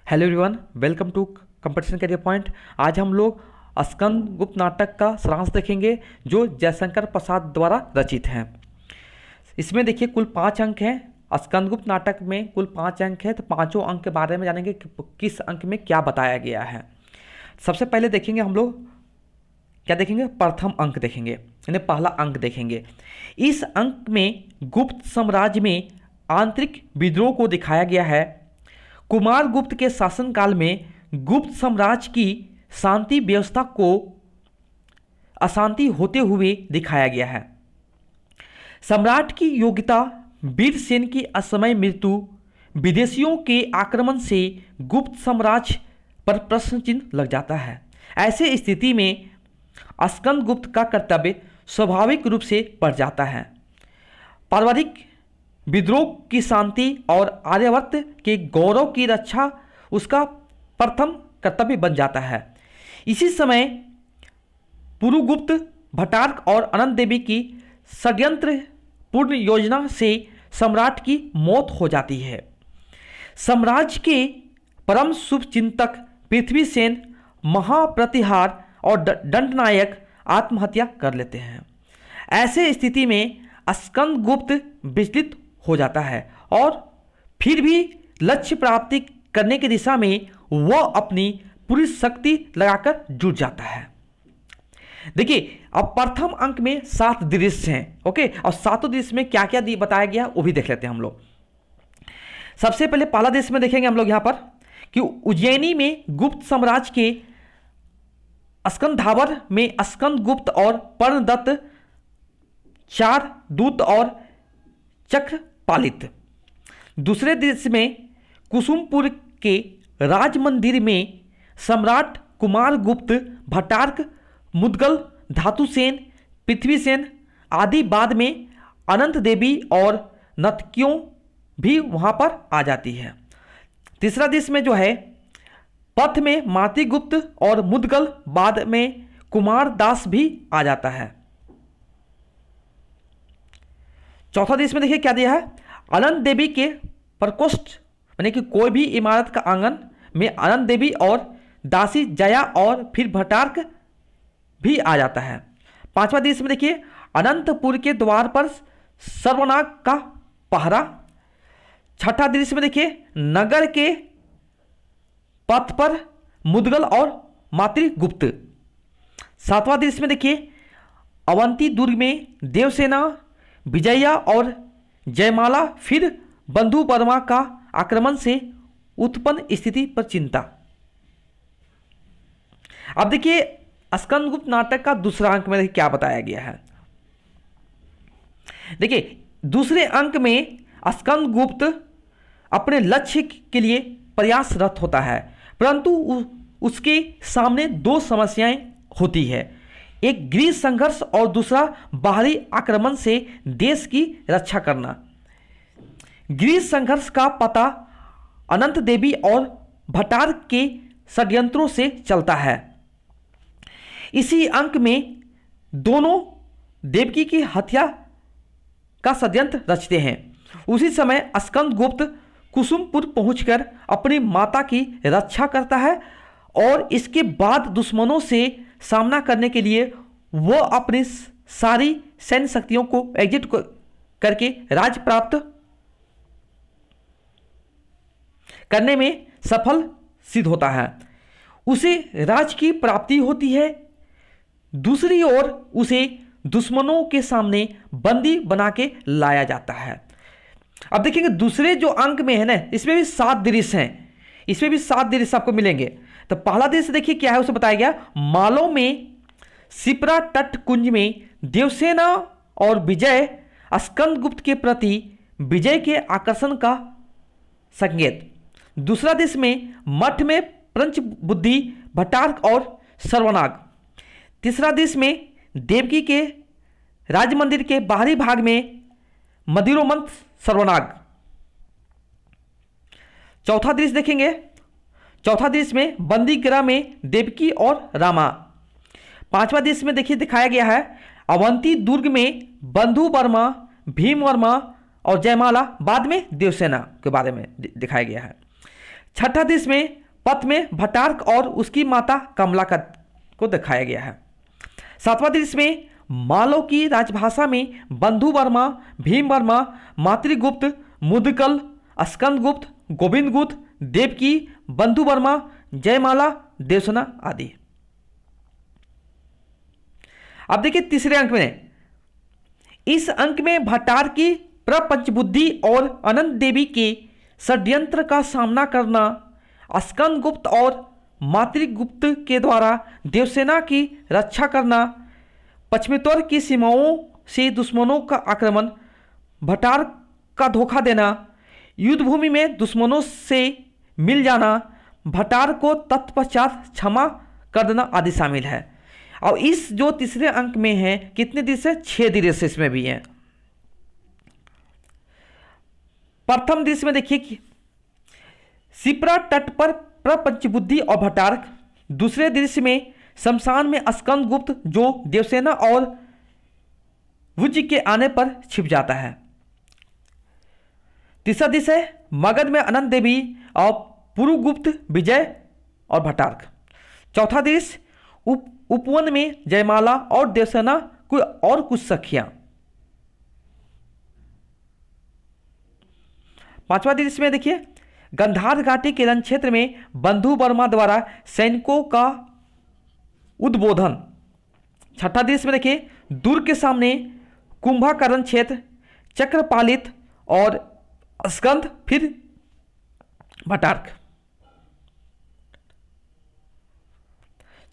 Hello everyone, welcome to competition Career Point. आज हम लोग स्कंद गुप्त नाटक का सारांश देखेंगे जो जयशंकर प्रसाद द्वारा रचित है। इसमें देखिए कुल 5 अंक हैं। स्कंद गुप्त नाटक में कुल 5 अंक हैं, तो पांचों अंक के बारे में जानेंगे कि किस अंक में क्या बताया गया है। सबसे पहले देखेंगे हम लोग क्या देखेंगे, प्रथम अंक देखेंगे, यानी पहला अंक देखेंगे। इस अंक में गुप्त साम्राज्य में आंतरिक विद्रोह को दिखाया गया है। कुमार गुप्त के शासनकाल में गुप्त साम्राज्य की शांति व्यवस्था को अशांति होते हुए दिखाया गया है। सम्राट की योग्यता, वीरसेन की असमय मृत्यु, विदेशियों के आक्रमण से गुप्त साम्राज्य पर प्रश्न चिन्ह लग जाता है। ऐसे स्थिति में स्कंद गुप्त का कर्तव्य स्वाभाविक रूप से बढ़ जाता है। पारिवारिक विद्रोह की शांति और आर्यावर्त के गौरव की रक्षा उसका प्रथम कर्तव्य बन जाता है। इसी समय पुरुगुप्त, भट्टार्क और अनंत देवी की षड्यंत्र पूर्ण योजना से सम्राट की मौत हो जाती है। साम्राज्य के परम शुभ चिंतक पृथ्वीसेन, महाप्रतिहार और दंडनायक आत्महत्या कर लेते हैं। ऐसे स्थिति में स्कंद गुप्त विचलित हो जाता है और फिर भी लक्ष्य प्राप्ति करने की दिशा में वह अपनी पूरी शक्ति लगाकर जुट जाता है। देखिए, अब प्रथम अंक में 7 दृश्य हैं, ओके, और 7 दृश्य में क्या क्या बताया गया वो भी देख लेते हैं हम लोग। सबसे पहले पहला दृश्य में देखेंगे हम लोग यहां पर कि उज्जैनी में गुप्त साम्राज्य के स्कंधावर में स्कंद गुप्त और पर्णदत्त, 4 दूत और चक्र पालित। दूसरे दृश्य में कुसुमपुर के राज मंदिर में सम्राट कुमार गुप्त, भट्टार्क, मुदगल, धातुसेन, पृथ्वीसेन आदि, बाद में अनंत देवी और नर्तकियों भी वहां पर आ जाती है। तीसरा दृश्य में जो है पथ में मातृगुप्त और मुदगल, बाद में कुमार दास भी आ जाता है। चौथा दृश्य में देखिए क्या दिया है, अनंत देवी के प्रकोष्ठ, यानी कि कोई भी इमारत का आंगन में अनंत देवी और दासी जया और फिर भट्टार्क भी आ जाता है। पांचवा दृश्य में देखिए अनंतपुर के द्वार पर सर्वनाग का पहरा। छठा दृश्य में देखिए नगर के पथ पर मुदगल और मातृगुप्त। सातवां दृश्य में देखिए अवंती दुर्ग में देवसेना, विजया और जयमाला, फिर बंधु वर्मा का आक्रमण से उत्पन्न स्थिति पर चिंता। अब देखिए स्कंद गुप्त नाटक का दूसरा अंक में क्या बताया गया है। देखिए दूसरे अंक में स्कंद गुप्त अपने लक्ष्य के लिए प्रयासरत होता है, परंतु उसके सामने 2 समस्याएं होती है। एक गृह संघर्ष और दूसरा बाहरी आक्रमण से देश की रक्षा करना। गृह संघर्ष का पता अनंत देवी और भट्टार्क के षड्यंत्रों से चलता है। इसी अंक में दोनों देवकी की हत्या का षड्यंत्र रचते हैं। उसी समय स्कंद गुप्त कुसुमपुर पहुंचकर अपनी माता की रक्षा करता है और इसके बाद दुश्मनों से सामना करने के लिए वह अपनी सारी सैन्य शक्तियों को एग्जिट करके राज्य प्राप्त करने में सफल सिद्ध होता है। उसे राज्य की प्राप्ति होती है। दूसरी ओर उसे दुश्मनों के सामने बंदी बना के लाया जाता है। अब देखेंगे दूसरे जो अंक में है ना, इसमें भी 7 दृश्य हैं। इसमें भी 7 दृश्य आपको मिलेंगे। तो पहला दृश्य देखिए क्या है, उसे बताया गया मालों में सिपरा तट कुंज में देवसेना और विजय स्कंद गुप्त के प्रति विजय के आकर्षण का संकेत। दूसरा दृश्य में मठ में पंच बुद्धि, भट्टार्क और सर्वनाग। तीसरा दृश्य में देवकी के राज मंदिर के बाहरी भाग में मदिरोमंत, सर्वनाग। चौथा दृश्य देखेंगे, चौथा दृश्य में बंदी गृह में देवकी और रामा। पांचवा दृश्य में देखिए दिखाया गया है अवंती दुर्ग में बंधु वर्मा, भीम वर्मा और जयमाला, बाद में देवसेना के बारे में दिखाया गया है। छठा दृश्य में पथ में भट्टार्क और उसकी माता कमला को दिखाया गया है। सातवां दृश्य में मालव की राजभाषा में बंधु वर्मा, भीम वर्मा, मातृगुप्त, मुदगल, स्कंदगुप्त, गोविंदगुप्त, देवकी, बंधु वर्मा, जयमाला, देवसेना आदि। अब देखिए तीसरे अंक में, इस अंक में भट्टार की प्रपंच बुद्धि और अनंत देवी के षड्यंत्र का सामना करना, स्कंदगुप्त और मातृगुप्त के द्वारा देवसेना की रक्षा करना, पश्चिमोत्तर की सीमाओं से दुश्मनों का आक्रमण, भट्टार का धोखा देना, युद्धभूमि में दुश्मनों से मिल जाना, भट्टार को तत्पश्चात क्षमा कर देना आदि शामिल है। और इस जो तीसरे अंक में है कितने दृश्य, 6 दृश्य इसमें भी हैं। प्रथम दृश्य में देखिए कि शिप्रा तट पर प्रपंच बुद्धि और भट्टार्क, दूसरे दृश्य में शमशान में स्कंदगुप्त जो देवसेना और वुज्ज के आने पर छिप जाता है। तीसरा दृश्य मगध में अनंत देवी और पुरुगुप्त, विजय और भट्टार्क। चौथा दृश्य उपवन में जयमाला और देवसेना और कुछ सखियां। पांचवा दृश्य में देखिए गंधार घाटी के रण क्षेत्र में बंधु वर्मा द्वारा सैनिकों का उद्बोधन। छठा दृश्य में देखिए दुर्ग के सामने कुंभकर्ण क्षेत्र, चक्रपालित और स्कंद, फिर भट्टार्क।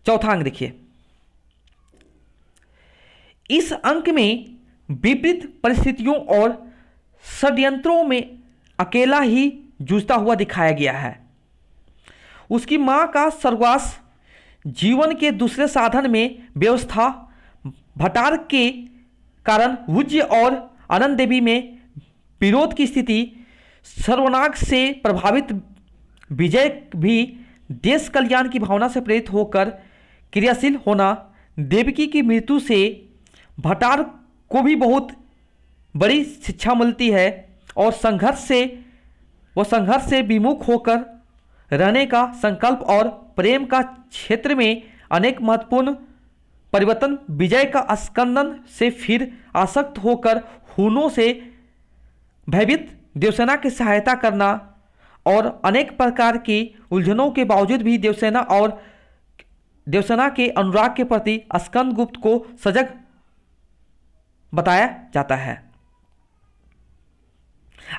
चौथा अंक देखिए, इस अंक में विपरीत परिस्थितियों और षड्यंत्रों में अकेला ही जूझता हुआ दिखाया गया है। उसकी मां का स्वर्गवास, जीवन के दूसरे साधन में व्यवस्था, भट्टार्क के कारण वुज्ज और अनंत देवी में विरोध की स्थिति, सर्वनाग से प्रभावित विजय भी देश कल्याण की भावना से प्रेरित होकर क्रियाशील होना, देवकी की मृत्यु से भट्टार्क को भी बहुत बड़ी शिक्षा मिलती है और संघर्ष से विमुख होकर रहने का संकल्प और प्रेम का क्षेत्र में अनेक महत्वपूर्ण परिवर्तन, विजय का स्कंदन से फिर आसक्त होकर हुनों से भयभीत देवसेना की सहायता करना और अनेक प्रकार की उलझनों के बावजूद भी देवसेना के अनुराग के प्रति स्कंदगुप्त को सजग बताया जाता है।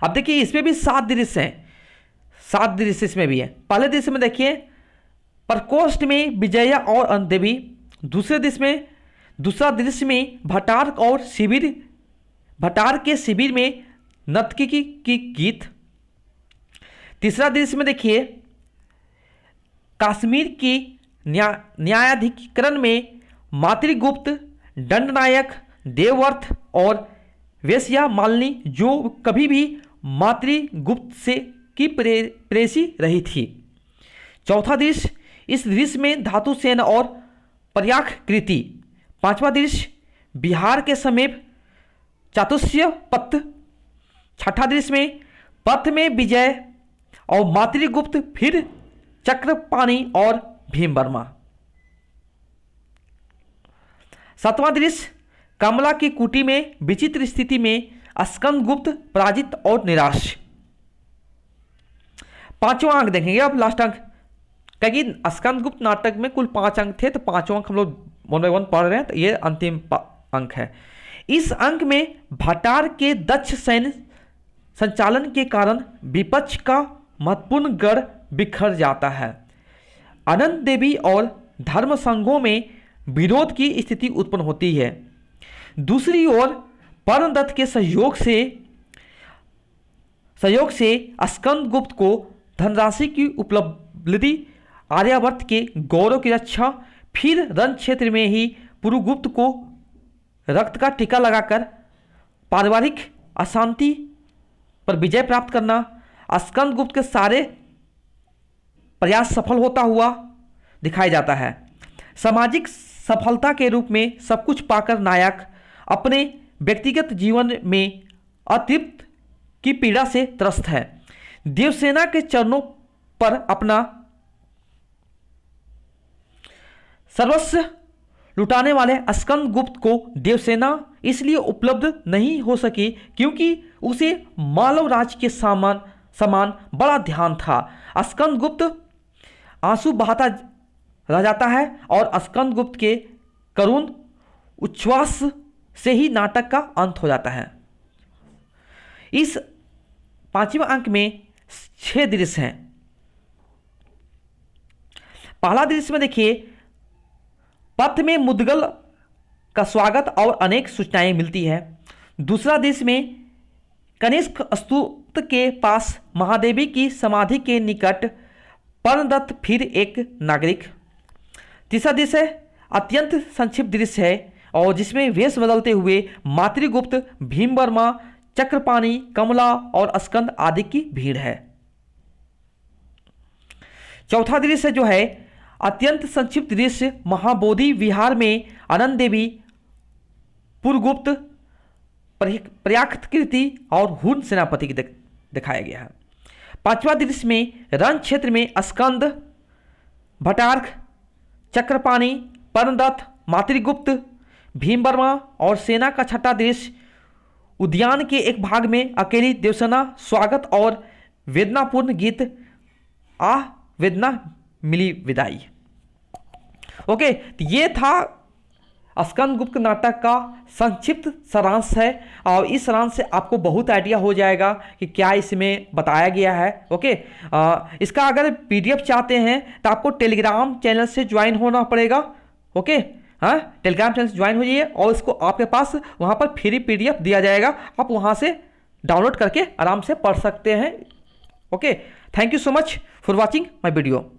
अब देखिए इसमें भी 7 दृश्य हैं, 7 दृश्य इसमें भी है। पहले दृश्य में देखिए प्रकोष्ठ में विजया और अनंत देवी, दूसरा दृश्य में भट्टार्क के शिविर में नर्तकी की गीत। तीसरा दृश्य में देखिए कश्मीर की न्यायाधिकरण में मातृगुप्त, दंडनायक, देवव्रत और वेश्या मालिनी जो कभी भी मातृगुप्त से की प्रेसी रही थी। चौथा दृश्य, इस दृश्य में धातुसेन और प्रयागकृति। पांचवा दृश्य बिहार के समीप चातुष्य पथ। छठा दृश्य में पथ में विजय और मातृगुप्त, फिर चक्रपाणि और भीम वर्मा। सातवां दृश्य कमला की कुटी में विचित्र स्थिति में स्कंदगुप्त पराजित और निराश। पांचवा अंक देखेंगे अब लास्ट अंक, क्योंकि स्कंदगुप्त नाटक में कुल 5 अंक थे तो 5वां अंक हम लोग 1 by 1 पढ़ रहे हैं, तो ये अंतिम अंक है। इस अंक में भट्टार्क के दक्ष सैन्य संचालन के कारण विपक्ष का महत्वपूर्ण गढ़ बिखर जाता है। अनंत देवी और धर्म संघों में विरोध की स्थिति उत्पन्न होती है। दूसरी ओर पर्णदत्त के सहयोग से स्कंदगुप्त को धनराशि की उपलब्धि, आर्यावर्त के गौरव की रक्षा, फिर रण क्षेत्र में ही पुरुगुप्त को रक्त का टीका लगाकर पारिवारिक अशांति पर विजय प्राप्त करना, स्कंदगुप्त के सारे प्रयास सफल होता हुआ दिखाया जाता है। सामाजिक सफलता के रूप में सब कुछ पाकर नायक अपने व्यक्तिगत जीवन में अतृप्त की पीड़ा से त्रस्त है। देवसेना के चरणों पर अपना सर्वस्व लुटाने वाले स्कंदगुप्त को देवसेना इसलिए उपलब्ध नहीं हो सकी क्योंकि उसे मालव राज के समान बड़ा ध्यान था। स्कंदगुप्त आंसू बहाता रह जाता है और स्कंदगुप्त के करुण उच्छ्वास से ही नाटक का अंत हो जाता है। इस 5वें अंक में 6 दृश्य हैं। पहला दृश्य में देखिए, पथ में मुद्गल का स्वागत और अनेक सूचनाएं मिलती है। दूसरा दृश्य में कनिष्क स्तूप के पास महादेवी की समाधि के निकट पर्णदत्त फिर एक नागरिक। तीसरा दृश्य अत्यंत संक्षिप्त दृश्य है और जिसमें वेश बदलते हुए मातृगुप्त, भीमवर्मा, चक्रपाणि, कमला और स्कंद आदि की भीड़ है। चौथा दृश्य जो है अत्यंत संक्षिप्त दृश्य, महाबोधि विहार में अनंत देवी, पुरगुप्त, प्रयाकृति और हुन सेनापति की दिखाया गया है। पांचवा दृश्य में रण क्षेत्र में स्कंद, भटार्क, चक्रपाणि, पर्णदत्त, मातृगुप्त, भीमवर्मा और सेना का छठा दृश्य उद्यान के एक भाग में अकेली देवसेना स्वागत और वेदनापूर्ण गीत आह वेदना मिली विदाई। ओके, तो ये था स्कंदगुप्त नाटक का संक्षिप्त सारांश है और इस सारांश से आपको बहुत आइडिया हो जाएगा कि क्या इसमें बताया गया है। ओके, इसका अगर पीडीएफ चाहते हैं तो आपको टेलीग्राम चैनल से ज्वाइन होना पड़ेगा। ओके, हाँ, टेलीग्राम चैनल से ज्वाइन हो जाइए और इसको आपके पास वहाँ पर फ्री पीडीएफ दिया जाएगा, आप वहाँ से डाउनलोड करके आराम से पढ़ सकते हैं। Okay, thank you so much for watching my video.